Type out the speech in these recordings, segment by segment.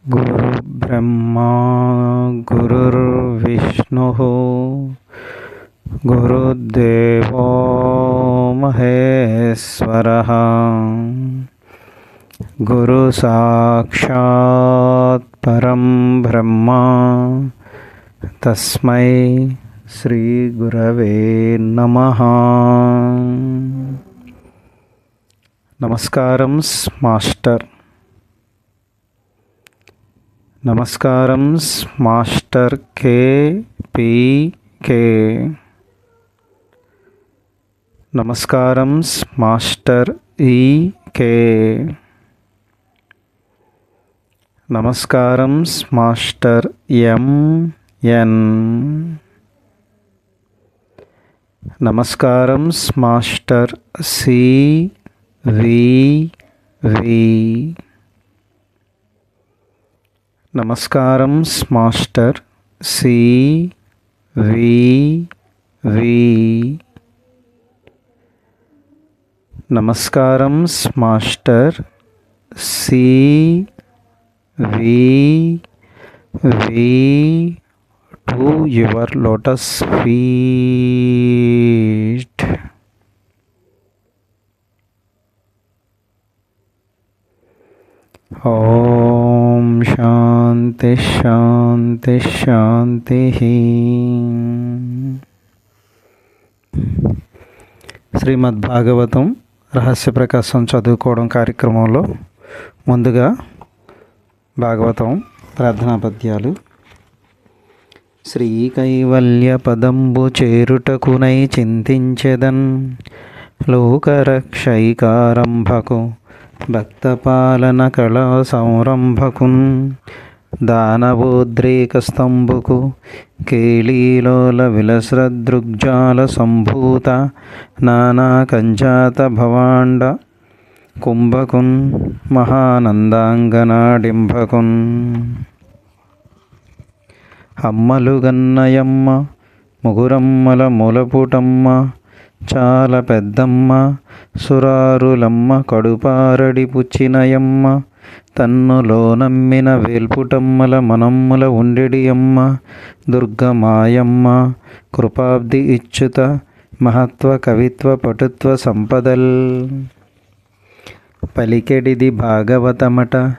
गुरुर्ब्रह्मा गुरुर्विष्णुः गुरुर्देवो महेश्वरः गुरुसाक्षात् परं ब्रह्मा तस्मै श्रीगुरवे नमः। నమస్కారం మాస్టర్. నమస్కారం మాస్టర్ కేపీకే. నమస్కారం మాస్టర్ ఈకే. నమస్కారం మాస్టర్ ఎంఎన్. నమస్కారం మాస్టర్ సివి. నమస్కారం మాస్టర్ సివి. నమస్కారం master CV to your lotus feet. ఓం శాంతి శాంతి శాంతి. శ్రీమద్భాగవతం రహస్య ప్రకాశం చదువుకోవడం కార్యక్రమంలో ముందుగా భాగవతం ప్రార్థనా పద్యాలు. శ్రీకైవల్య పదంబు చేరుటకునై చింతించెదన్ లోకరక్షైకారంభకు భక్తపాలన కళా సంరంభకున్ దానవోద్రేక స్తంభుకు కేళీలోల విలసృదృగ్జాల సంభూత నానా కంజాత భవాండ కుంభకున్ మహానందాంగనాడింభకున్ అమ్మలు గన్నయమ్మ ముగురమ్మల మూలపుటమ్మ చాల పెద్దమ్మ సురారులమ్మ కడుపారడి పుచ్చినయమ్మ తన్నులో నమ్మిన వేల్పుటమ్మల మనమ్ముల ఉండెడియమ్మ దుర్గమాయమ్మ కృపాబ్ది ఇచ్చుత మహత్వ కవిత్వ పటుత్వ సంపదల్. పలికెడిది భాగవతమట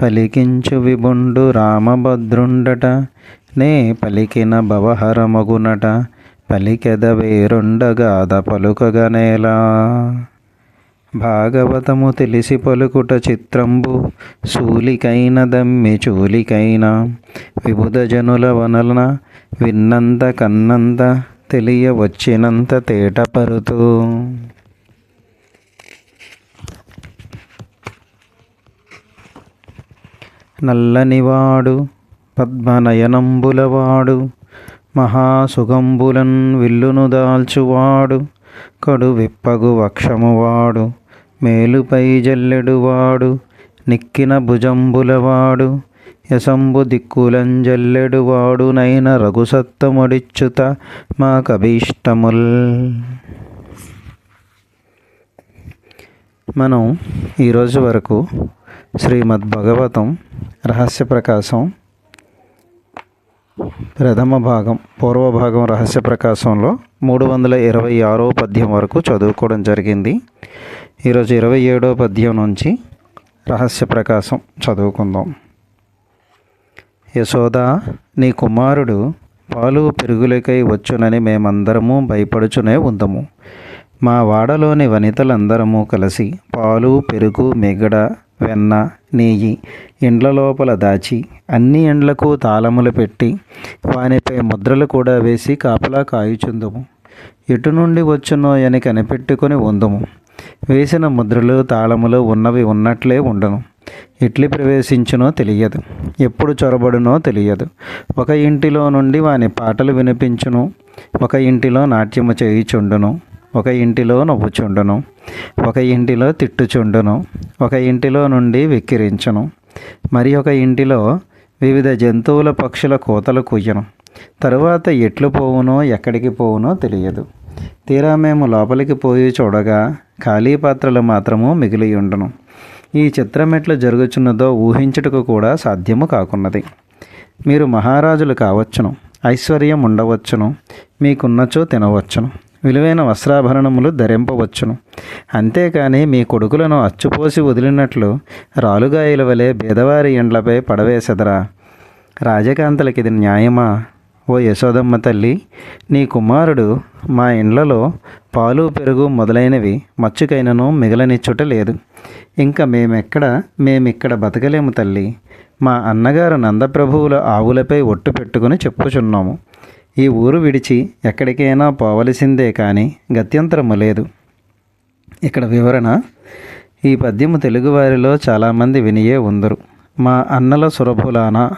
పలికించు విభుండు రామభద్రుండట నే పలికిన భవహరమగునట పలికెద వేరొండగాద పలుకగనేలా. భాగవతము తెలిసి పలుకుట చిత్రంబు శూలికైన దమ్మి చూలికైన విబుధ జనుల వనలన విన్నంత కన్నంత తెలియ వచ్చినంత తేటపరుతూ. నల్లనివాడు పద్మనయనంబులవాడు మహాసుగంబులన్ విల్లును దాల్చువాడు కడు విప్పగు వక్షమువాడు మేలుపై జల్లెడువాడు నిక్కిన భుజంబులవాడు యశంబు దిక్కులంజల్లెడువాడు నైన రఘుసత్తముడిచ్చుత మా కభీష్టముల్. మనం ఈరోజు వరకు శ్రీమద్భగవతం రహస్య ప్రకాశం ప్రథమ భాగం పూర్వభాగం రహస్య ప్రకాశంలో 326వ పద్యం వరకు చదువుకోవడం జరిగింది. ఈరోజు 27వ పద్యం నుంచి రహస్య ప్రకాశం చదువుకుందాం. యశోదా, నీ కుమారుడు పాలు పెరుగులకై వచ్చునని మేమందరము భయపడుచునే ఉందము. మా వాడలోని వనితలందరము కలిసి పాలు, పెరుగు, మిగడ, వెన్న, నెయ్యి ఇండ్ల లోపల దాచి అన్ని ఇండ్లకు తాళములు పెట్టి వానిపై ముద్రలు కూడా వేసి కాపలా కాయుచుందుము. ఎటు నుండి వచ్చునో అని కనిపెట్టుకొని ఉందుము. వేసిన ముద్రలు తాళములు ఉన్నవి ఉన్నట్లే ఉండను. ఎట్లు ప్రవేశించునో తెలియదు, ఎప్పుడు చొరబడునో తెలియదు. ఒక ఇంటిలో నుండి వాని పాటలు వినిపించును, ఒక ఇంటిలో నాట్యము చేయుచుండును, ఒక ఇంటిలో నవ్వుచుండును, ఒక ఇంటిలో తిట్టుచుండును, ఒక ఇంటిలో నుండి వెక్కిరించును, మరి ఒక ఇంటిలో వివిధ జంతువుల పక్షుల కోతలు కుయ్యను. తరువాత ఎట్లు పోవునో ఎక్కడికి పోవునో తెలియదు. తీరా మేము లోపలికి పోయి చూడగా ఖాళీ పాత్రలు మాత్రము మిగిలియుండును. ఈ చిత్రం ఎట్లా జరుగుచున్నదో ఊహించుటకు కూడా సాధ్యము కాకున్నది. మీరు మహారాజులు కావచ్చును, ఐశ్వర్యం ఉండవచ్చును, మీకున్నచో తినవచ్చును, విలువైన వస్త్రాభరణములు ధరింపవచ్చును. అంతేకాని మీ కొడుకులను అచ్చుపోసి వదిలినట్లు రాలుగాయల వలె బేదవారి ఇండ్లపై పడవేసెదరా? రాజకాంతలకి ఇది న్యాయమా? ఓ యశోదమ్మ తల్లి, నీ కుమారుడు మా ఇండ్లలో పాలు, పెరుగు మొదలైనవి మచ్చుకైనను మిగలనిచ్చుట లేదు. ఇంకా మేమిక్కడ బతకలేము తల్లి. మా అన్నగారు నందప్రభువుల ఆవులపై ఒట్టు పెట్టుకుని చెప్పుచున్నాము. ఈ ఊరు విడిచి ఎక్కడికైనా పోవలసిందే కానీ గత్యంతరము లేదు. ఇక్కడ వివరణ. ఈ పద్యము తెలుగువారిలో చాలామంది వినియే ఉందరు. మా అన్నల సురభులాన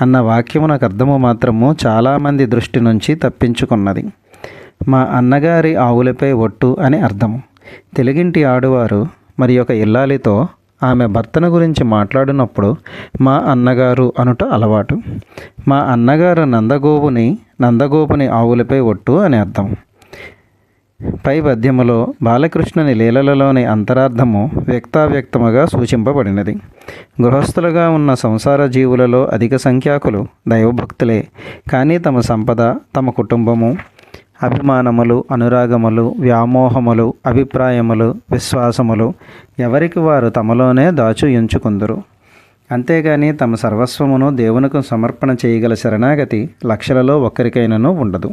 అన్న వాక్యమునకు అర్థము మాత్రము చాలామంది దృష్టి నుంచి తప్పించుకున్నది. మా అన్నగారి ఆవులపై ఒట్టు అని అర్థము. తెలుగింటి ఆడువారు మరి ఒక ఇల్లాలితో ఆమె భర్తను గురించి మాట్లాడినప్పుడు మా అన్నగారు అనుట అలవాటు. మా అన్నగారు నందగోపుని ఆవులపై ఒట్టు అని అర్థం. పై పద్యములో బాలకృష్ణుని లీలలలోని అంతరార్థము వ్యక్తావ్యక్తముగా సూచింపబడినది. గృహస్థులుగా ఉన్న సంసార జీవులలో అధిక సంఖ్యాకులు దైవభక్తులే. కానీ తమ సంపద, తమ కుటుంబము, అభిమానములు, అనురాగములు, వ్యామోహములు, అభిప్రాయములు, విశ్వాసములు ఎవరికి వారు తమలోనే దాచు ఎంచుకుందరు. అంతేగాని తమ సర్వస్వమును దేవునికి సమర్పణ చేయగల శరణాగతి లక్షలలో ఒక్కరికైనను ఉండదు.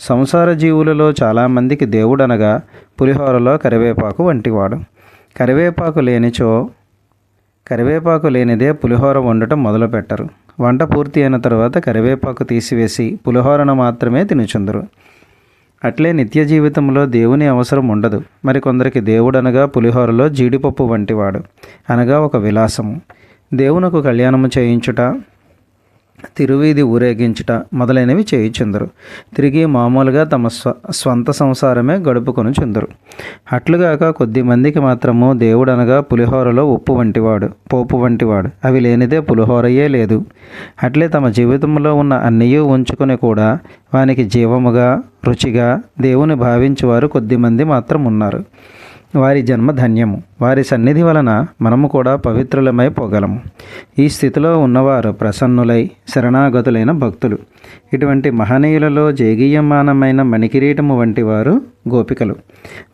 సంసార జీవులలో చాలామందికి దేవుడనగా పులిహోరలో కరివేపాకు వంటివాడు. కరివేపాకు లేనిదే పులిహోర వండటం మొదలుపెట్టరు. వంట పూర్తి అయిన తర్వాత కరివేపాకు తీసివేసి పులిహోరను మాత్రమే తినుచుందరు. అట్లే నిత్య జీవితంలో దేవుని అవసరం ఉండదు. మరికొందరికి దేవుడనగా పులిహోరలో జీడిపప్పు వంటివాడు, అనగా ఒక విలాసము. దేవునకు కళ్యాణము చేయించుట, తిరువీధి ఊరేగించుట మొదలైనవి చేయుచుందరు. తిరిగి మామూలుగా తమ స్వంత సంసారమే గడుపుకొనుచుందరు. అట్లుగాక కొద్ది మందికి మాత్రము దేవుడనగా పులిహోరలో ఉప్పు వంటివాడు, పోపు వంటివాడు, అవి లేనిదే పులిహోరయే లేదు. అట్లే తమ జీవితంలో ఉన్న అన్నయూ ఉంచుకొని కూడా వానికి జీవముగా, రుచిగా దేవుని భావించేవారు కొద్దిమంది మాత్రం ఉన్నారు. వారి జన్మ ధన్యము. వారి సన్నిధి వలన మనము కూడా పవిత్రులమై పోగలము. ఈ స్థితిలో ఉన్నవారు ప్రసన్నులై శరణాగతులైన భక్తులు. ఇటువంటి మహనీయులలో జేగీయమానమైన మణికిరీటము వంటి వారు గోపికలు.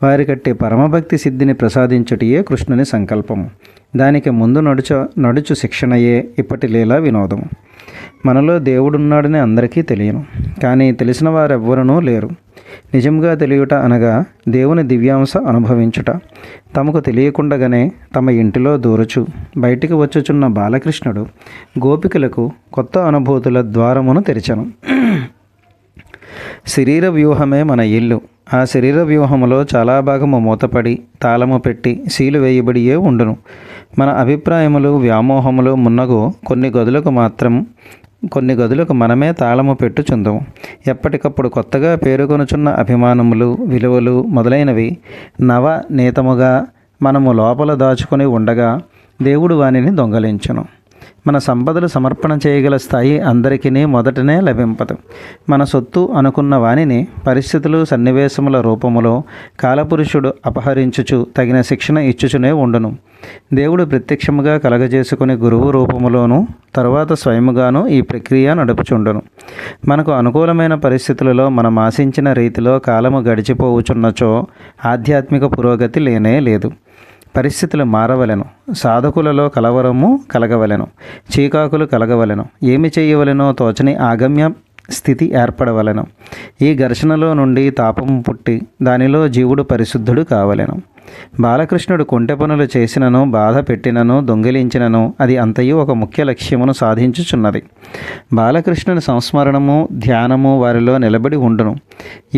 వారి కట్టి పరమభక్తి సిద్ధిని ప్రసాదించుటయే కృష్ణుని సంకల్పము. దానికి ముందు నడుచు శిక్షణయే ఇప్పటి లీలా వినోదము. మనలో దేవుడున్నాడని అందరికీ తెలియను, కానీ తెలిసిన వారెవ్వరూ లేరు. నిజంగా తెలియుట అనగా దేవుని దివ్యాంశ అనుభవించుట. తమకు తెలియకుండగానే తమ ఇంటిలో దూరచు బయటికి వచ్చుచున్న బాలకృష్ణుడు గోపికలకు కొత్త అనుభూతుల ద్వారమును తెరిచెను. శరీర వ్యూహమే మన ఇల్లు. ఆ శరీర వ్యూహములో చాలా భాగము మూతపడి తాళము పెట్టి సీలు వేయబడియే ఉండును. మన అభిప్రాయములు, వ్యామోహములు మున్నగు కొన్ని గదులకు మనమే తాళము పెట్టుచుందము. ఎప్పటికప్పుడు కొత్తగా పేరుకొనుచున్న అభిమానములు, విలువలు మొదలైనవి నవనీతముగా మనము లోపల దాచుకొని ఉండగా దేవుడు వానిని దొంగలించును. మన సంపదలు సమర్పణ చేయగల స్థాయి అందరికీ మొదటనే లభింపదు. మన సొత్తు అనుకున్న వానిని పరిస్థితులు, సన్నివేశముల రూపములో కాలపురుషుడు అపహరించుచు తగిన శిక్షణ ఇచ్చుచునే ఉండును. దేవుడు ప్రత్యక్షముగా కలగజేసుకుని గురువు రూపములోను తరువాత స్వయముగాను ఈ ప్రక్రియ నడుపుచుండును. మనకు అనుకూలమైన పరిస్థితులలో మనం ఆశించిన రీతిలో కాలము గడిచిపోవుచున్నచో ఆధ్యాత్మిక పురోగతి లేనే లేదు. పరిస్థితులు మారవలెను. సాధకులలో కలవరము కలగవలెను, చీకాకులు కలగవలెను. ఏమి చేయవలెనో తోచని ఆగమ్య స్థితి ఏర్పడవలెను. ఈ ఘర్షణలో నుండి తాపము పుట్టి దానిలో జీవుడు పరిశుద్ధుడు కావలెను. బాలకృష్ణుడు కొంటె పనులు చేసినను, బాధ పెట్టినను, దొంగిలించినను అది అంతయు ఒక ముఖ్య లక్ష్యమును సాధించుచున్నది. బాలకృష్ణుని సంస్మరణము, ధ్యానము వారిలో నిలబడి ఉండును.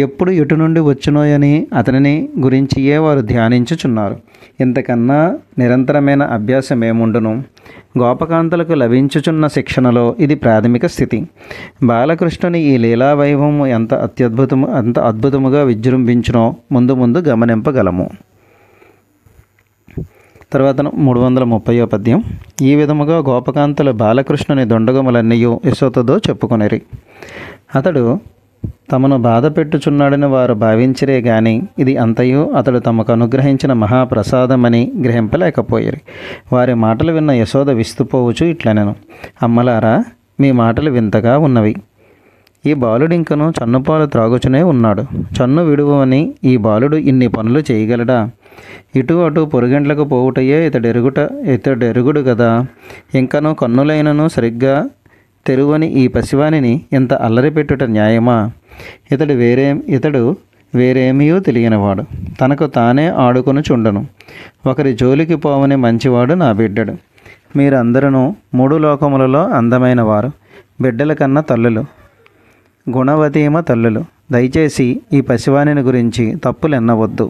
ఎప్పుడు ఎటు నుండి వచ్చునోయని అతనిని గురించియే వారు ధ్యానించుచున్నారు. ఇంతకన్నా నిరంతరమైన అభ్యాసం ఏముండును? గోపకాంతలకు లభించుచున్న శిక్షణలో ఇది ప్రాథమిక స్థితి. బాలకృష్ణుని ఈ లీలా వైభవము ఎంత అద్భుతముగా విజృంభించునో ముందు ముందు గమనింపగలము. తర్వాత 330వ పద్యం. ఈ విధముగా గోపకాంతలు బాలకృష్ణుని దొండగములన్నయూ యశోదతో చెప్పుకొనిరి. అతడు తమను బాధ పెట్టుచున్నాడని వారు భావించిరే గాని ఇది అంతయు అతడు తమకు అనుగ్రహించిన మహాప్రసాదమని గ్రహింపలేకపోయిరి. వారి మాటలు విన్న యశోద విస్తుపోవచ్చు ఇట్లనెను, అమ్మలారా, మీ మాటలు వింతగా ఉన్నవి. ఈ బాలుడింకను చన్నుపాలు త్రాగుచునే ఉన్నాడు. చన్ను విడువని ఈ బాలుడు ఇన్ని పనులు చేయగలడా? ఇటు అటు పొరుగంట్లకు పోవుటయే ఇతడెరుగుడు గదా. ఇంకనూ కన్నులైనను సరిగ్గా తెరువని ఈ పసివానిని ఇంత అల్లరి పెట్టుట న్యాయమా? ఇతడు వేరేమీయూ తెలియనివాడు. తనకు తానే ఆడుకొనుచుండను. ఒకరి జోలికి పోవని మంచివాడు నా బిడ్డడు. మీరందరూ 3 లోకములలో అందమైన వారు, బిడ్డల కన్నా తల్లులు, గుణవతీమ తల్లులు. దయచేసి ఈ పసివానిని గురించి తప్పులెన్నవద్దు.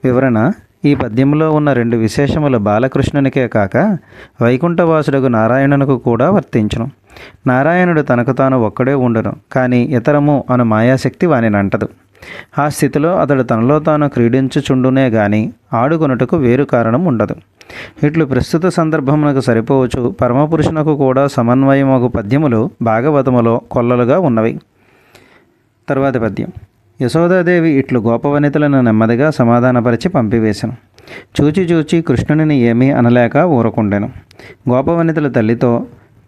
వివరణ: ఈ పద్యంలో ఉన్న 2 విశేషములు బాలకృష్ణునికే కాక వైకుంఠవాసుడగు నారాయణునకు కూడా వర్తించును. నారాయణుడు తనకు తాను ఒక్కడే ఉండును, కానీ ఇతరము అను మాయాశక్తి వానినంటదు. ఆ స్థితిలో అతడు తనలో తాను క్రీడించుచుండునే గాని ఆడుకొనుటకు వేరు కారణం ఉండదు. ఇట్లు ప్రస్తుత సందర్భమునకు సరిపోవచ్చు పరమపురుషునకు కూడా సమన్వయమగు పద్యములు భాగవతములో కొల్లలుగా ఉన్నవి. తర్వాతి పద్యం. యశోదాదేవి ఇట్లు గోపవనితలను నెమ్మదిగా సమాధానపరిచి పంపివేశను. చూచి కృష్ణునిని ఏమీ అనలేక ఊరకుండెను. గోపవనితల తల్లితో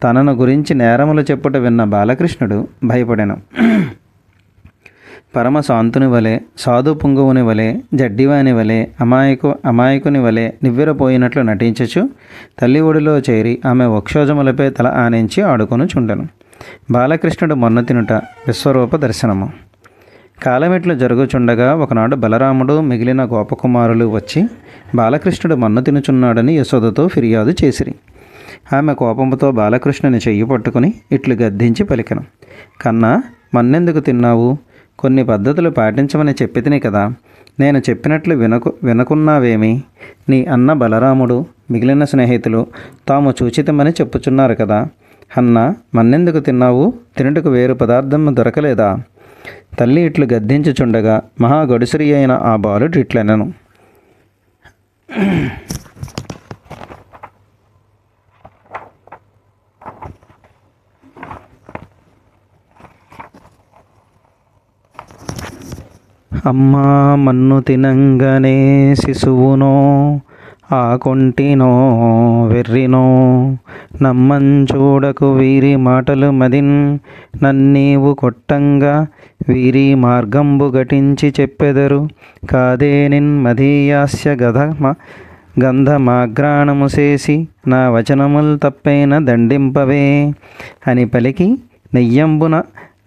తనను గురించి నేరములు చెప్పుట విన్న బాలకృష్ణుడు భయపడెను. పరమ శాంతుని వలె, సాధు పుంగువుని వలె, జడ్డివాని వలె, అమాయకుని వలె నివ్వెరపోయినట్లు నటించుచు తల్లి ఒడిలో చేరి ఆమె వక్షోజములపై తల ఆనించి ఆడుకొనుచుండెను. బాలకృష్ణుడు మొన్న తినుట విశ్వరూప దర్శనము. కాలమిట్లు జరుగుచుండగా ఒకనాడు బలరాముడు మిగిలిన గోపకుమారులు వచ్చి బాలకృష్ణుడు మన్ను తినుచున్నాడని యశోదతో ఫిర్యాదు చేసిరి. ఆమె కోపంతో బాలకృష్ణుని చెయ్యి పట్టుకుని ఇట్లు గద్దించి పలికెను, కన్నా, మన్నెందుకు తిన్నావు? కొన్ని పద్ధతులు పాటించమని చెప్పితిని కదా. నేను చెప్పినట్లు వినకున్నావేమి? నీ అన్న బలరాముడు, మిగిలిన స్నేహితులు తాము చూచితమని చెప్పుచున్నారు కదా. అన్న, మన్నెందుకు తిన్నావు? తినుటకు వేరు పదార్థం దొరకలేదా? తల్లి ఇట్లు గద్దించుచుండగా మహాగడుసరి అయిన ఆ బాలుడు ఇట్లనెను, అమ్మా, మన్ను తినంగనే శిశువునో ఆ కొంటినో వెర్రినో నమ్మంచూడకు వీరి మాటలు మదిన్ నన్నీవు కొట్టంగా వీరి మార్గంబు ఘటించి చెప్పెదరు కాదే నిన్ మధీయాస్య గంధమాగ్రాణము చేసి నా వచనముల్ తప్పైన దండింపవే అని పలికి నెయ్యంబున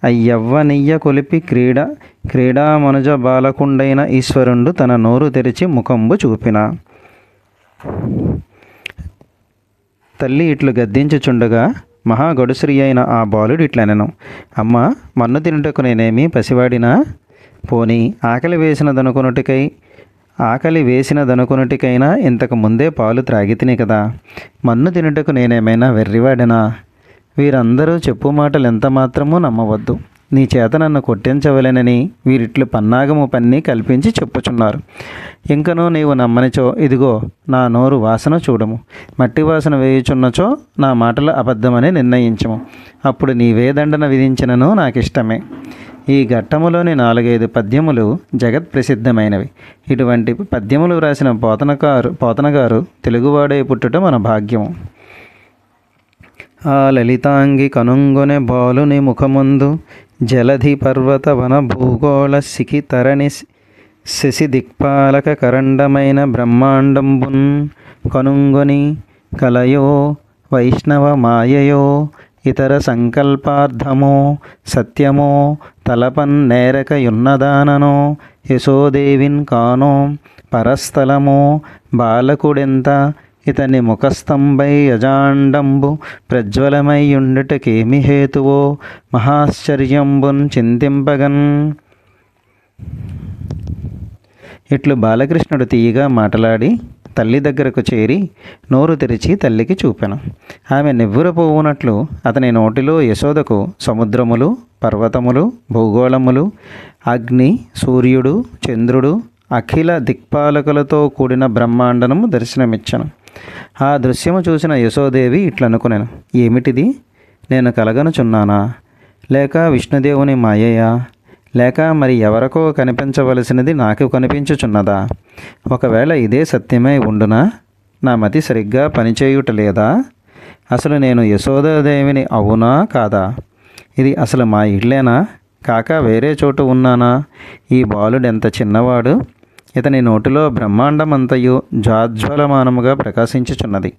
అయ్యవ్వ నెయ్య కొలిపి క్రీడామనుజ బాలకుండైన ఈశ్వరుండు తన నోరు తెరిచి ముఖంబు చూపిన. తల్లి ఇట్లు గద్దించుచుండగా మహాగడుశ్రీ అయిన ఆ బాలుడు ఇట్లనెను, అమ్మ, మన్ను తినుటకు నేనేమి పసివాడినా? పోనీ ఆకలి వేసినదనుకొనుటికైనా ఇంతకు ముందే పాలు త్రాగితిని కదా. మన్ను తినుటకు నేనేమైనా వెర్రివాడినా? వీరందరూ చెప్పు మాటలు ఎంత మాత్రమూ నమ్మవద్దు. నీ చేత నన్ను కొట్టించవలెనని వీరిట్లు పన్నాగము పన్ని కల్పించి చెప్పుచున్నారు. ఇంకనూ నీవు నమ్మనిచో ఇదిగో నా నోరు వాసన చూడము. మట్టి వాసన వేయుచున్నచో నా మాటలు అబద్ధమని నిర్ణయించము. అప్పుడు నీవే దండన విధించినను నాకిష్టమే. ఈ ఘట్టములోని 4-5 పద్యములు జగత్ ప్రసిద్ధమైనవి. ఇటువంటి పద్యములు రాసిన పోతనగారు తెలుగువాడే పుట్టుట మన భాగ్యము. ఆ లలితాంగి కనుంగొనె బాలుని ముఖముందు జలధి పర్వత వన భూగోళ సికి తరణి శశి దిక్పాలక కరండమైన బ్రహ్మాండంబున్ కనుంగొని కలయో వైష్ణవ మాయయో ఇతర సంకల్పార్థమో సత్యమో తలపన్నేరకయున్నదాననో యశోదేవిన్ కానో పరస్థలమో బాలకుడెంత ఇతని ముఖస్తంభై యజాండంబు ప్రజ్వలమైయుండుటకేమి హేతువో మహాశ్చర్యంబున్ చింతింపగన్. ఇట్లు బాలకృష్ణుడు తీయగా మాట్లాడి తల్లి దగ్గరకు చేరి నోరు తెరిచి తల్లికి చూపెను. ఆమె నివ్వురపోవునట్లు అతని నోటిలో యశోదకు సముద్రములు, పర్వతములు, భూగోళములు, అగ్ని, సూర్యుడు, చంద్రుడు, అఖిల దిక్పాలకులతో కూడిన బ్రహ్మాండనము దర్శనమిచ్చను. ఆ దృశ్యము చూసిన యశోదేవి ఇట్లనుకునెను, ఏమిటిది? నేను కలగనుచున్నానా? లేక విష్ణుదేవుని మాయయా? లేక మరి ఎవరికో కనిపించవలసినది నాకు కనిపించుచున్నదా? ఒకవేళ ఇదే సత్యమై ఉండునా? నా మతి సరిగ్గా పనిచేయుటలేదా? అసలు నేను యశోదాదేవిని అవునా కాదా? ఇది అసలు మా ఇళ్ళేనా కాక వేరే చోటు ఉన్నానా? ఈ బాలుడెంత చిన్నవాడు! ఇతని నోటిలో బ్రహ్మాండమంతయు జాజ్వలమానముగా ప్రకాశించుచున్నది.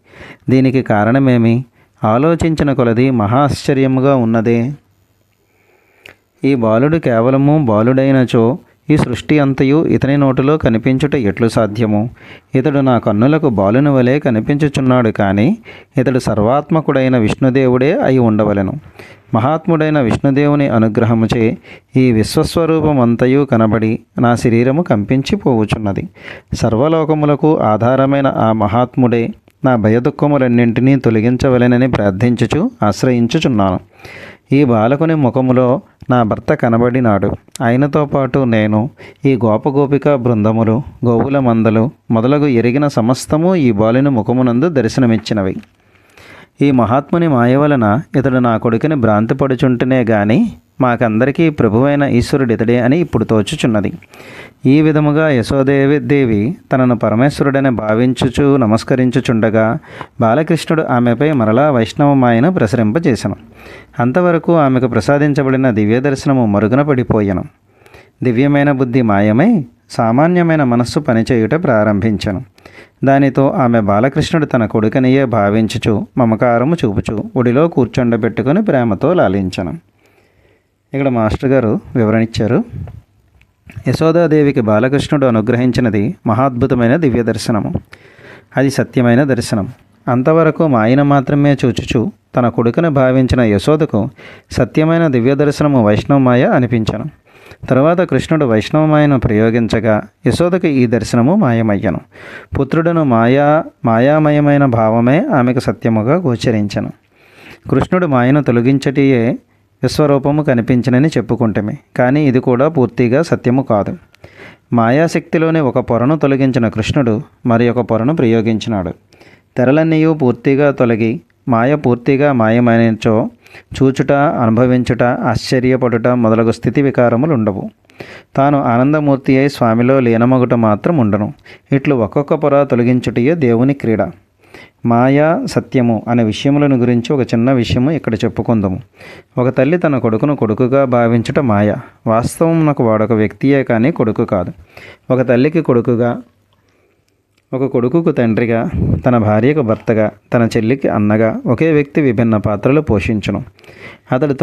దీనికి కారణమేమి? ఆలోచించిన కొలది మహాశ్చర్యముగా ఉన్నదే. ఈ బాలుడు కేవలము బాలుడైనచో ఈ సృష్టి అంతయు ఇతని నోటిలో కనిపించుట ఎట్లు సాధ్యము? ఇతడు నా కన్నులకు బాలుని వలె కనిపించుచున్నాడు, కానీ ఇతడు సర్వాత్మకుడైన విష్ణుదేవుడే అయి ఉండవలెను. మహాత్ముడైన విష్ణుదేవుని అనుగ్రహముచే ఈ విశ్వస్వరూపమంతయు కనబడి నా శరీరము కంపించిపోవుచున్నది. సర్వలోకములకు ఆధారమైన ఆ మహాత్ముడే నా భయదుఃఖములన్నింటినీ తొలగించవలెనని ప్రార్థించుచు ఆశ్రయించుచున్నాను. ఈ బాలకుని ముఖములో నా భర్త కనబడినాడు. ఆయనతో పాటు నేను, ఈ గోపగోపిక బృందములు, గోవుల మందలు మొదలగు ఎరిగిన సమస్తము ఈ బాలుని ముఖమునందు దర్శనమిచ్చినవి. ఈ మహాత్ముని మాయ వలన ఇతడు నా కొడుకుని భ్రాంతిపడుచుంటేనే గాని మాకందరికీ ప్రభువైన ఈశ్వరుడితడే అని ఇప్పుడు తోచుచున్నది. ఈ విధముగా యశోదేవి తనను పరమేశ్వరుడని భావించుచు నమస్కరించుచుండగా బాలకృష్ణుడు ఆమెపై మరలా వైష్ణవమాయను ప్రసరింపజేసెను. అంతవరకు ఆమెకు ప్రసాదించబడిన దివ్య దర్శనము మరుగున పడిపోయెను. దివ్యమైన బుద్ధి మాయమై సామాన్యమైన మనస్సు పనిచేయుట ప్రారంభించెను. దానితో ఆమె బాలకృష్ణుడు తన కొడుకనియే భావించుచు మమకారము చూపుచు ఒడిలో కూర్చొండబెట్టుకుని ప్రేమతో లాలించెను. ఇక్కడ మాస్టర్ గారు వివరణ ఇచ్చారు. యశోదాదేవికి బాలకృష్ణుడు అనుగ్రహించినది మహాద్భుతమైన దివ్య దర్శనము. అది సత్యమైన దర్శనం. అంతవరకు మాయన మాత్రమే చూచుచు తన కొడుకును భావించిన యశోదకు సత్యమైన దివ్య దర్శనము వైష్ణవమాయ అనిపించను. తరువాత కృష్ణుడు వైష్ణవమాయను ప్రయోగించగా యశోదకు ఈ దర్శనము మాయమయ్యను. పుత్రుడను మాయామయమైన భావమే ఆమెకు సత్యముగా గోచరించను. కృష్ణుడు మాయను తొలగించటియే విశ్వరూపము కనిపించినని చెప్పుకుంటమే, కానీ ఇది కూడా పూర్తిగా సత్యము కాదు. మాయాశక్తిలోని ఒక పొరను తొలగించిన కృష్ణుడు మరి ఒక పొరను ప్రయోగించినాడు. తెరలన్నీయు పూర్తిగా తొలగి మాయ పూర్తిగా మాయమైనచో చూచుట, అనుభవించుట, ఆశ్చర్యపడుట మొదలగు స్థితి వికారములు ఉండవు. తాను ఆనందమూర్తి అయి స్వామిలో లీనమగుట మాత్రం ఉండను. ఇట్లు ఒక్కొక్క పొర తొలగించుటయే దేవుని క్రీడ. మాయా సత్యము అనే విషయములను గురించి ఒక చిన్న విషయము ఇక్కడ చెప్పుకుందాము. ఒక తల్లి తన కొడుకును కొడుకుగా భావించుట మాయ. వాస్తవమునకు వాడొక వ్యక్తియే కానీ కొడుకు కాదు. ఒక తల్లికి కొడుకుగా, ఒక కొడుకుకు తండ్రిగా, తన భార్యకు భర్తగా, తన చెల్లికి అన్నగా ఒకే వ్యక్తి విభిన్న పాత్రలు పోషించును. అతడు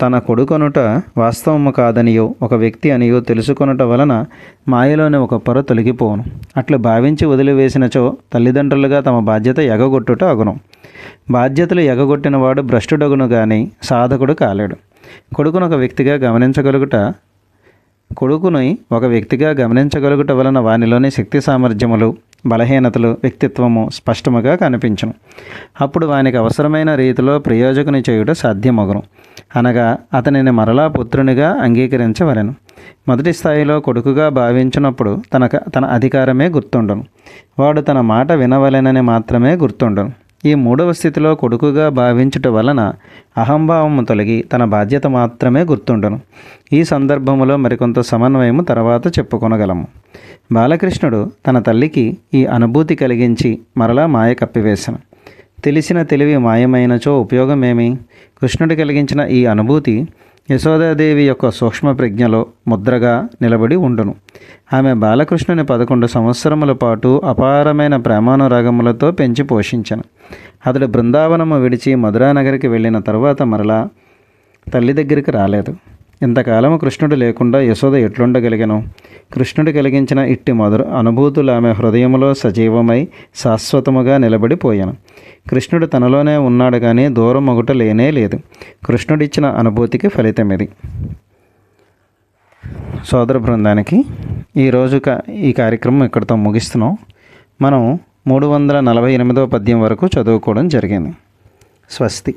తన కొడుకొనుట వాస్తవము కాదనియో ఒక వ్యక్తి అనియో తెలుసుకొనుట వలన మాయలోని ఒక పొర తొలగిపోవును. అట్లు భావించి వదిలివేసినచో తల్లిదండ్రులుగా తమ బాధ్యత ఎగగొట్టుట అగును. బాధ్యతలు ఎగగొట్టినవాడు భ్రష్టుడగును గాని సాధకుడు కాలేడు. కొడుకును ఒక వ్యక్తిగా గమనించగలుగుట వలన వానిలోని శక్తి సామర్థ్యములు, బలహీనతలు, వ్యక్తిత్వము స్పష్టముగా కనిపించును. అప్పుడు వానికి అవసరమైన రీతిలో ప్రయోజకుని చేయుట సాధ్యమగును. అనగా అతనిని మరలా పుత్రునిగా అంగీకరించవలెను. మొదటి స్థాయిలో కొడుకుగా భావించినప్పుడు తన అధికారమే గుర్తుండును. వాడు తన మాట వినవలెనని మాత్రమే గుర్తుండును. ఈ మూడవ స్థితిలో కొడుకుగా భావించుట వలన అహంభావము తొలగి తన బాధ్యత మాత్రమే గుర్తుండును. ఈ సందర్భములో మరికొంత సమన్వయము తర్వాత చెప్పుకొనగలము. బాలకృష్ణుడు తన తల్లికి ఈ అనుభూతి కలిగించి మరలా మాయ కప్పివేశను. తెలిసిన తెలివి మాయమైనచో ఉపయోగమేమి? కృష్ణుడు కలిగించిన ఈ అనుభూతి యశోదాదేవి యొక్క సూక్ష్మ ప్రజ్ఞలో ముద్రగా నిలబడి ఉండును. ఆమె బాలకృష్ణుని 11 సంవత్సరముల పాటు అపారమైన ప్రేమానురాగములతో పెంచి పోషించను. అతడు బృందావనము విడిచి మధురానగరికి వెళ్ళిన తరువాత మరలా తల్లి దగ్గరికి రాలేదు. ఇంతకాలము కృష్ణుడు లేకుండా యశోద ఎట్లుండగలిగను? కృష్ణుడు కలిగించిన ఇట్టి మధుర అనుభూతులు ఆమె హృదయములో సజీవమై శాశ్వతముగా నిలబడిపోయాను. కృష్ణుడు తనలోనే ఉన్నాడు కానీ దూరం ఒకట లేనే లేదు. కృష్ణుడిచ్చిన అనుభూతికి ఫలితం ఇది. సోదర బృందానికి ఈరోజు ఈ కార్యక్రమం ఇక్కడితో ముగిస్తున్నాం. మనం 348వ పద్యం వరకు చదువుకోవడం జరిగింది. స్వస్తి.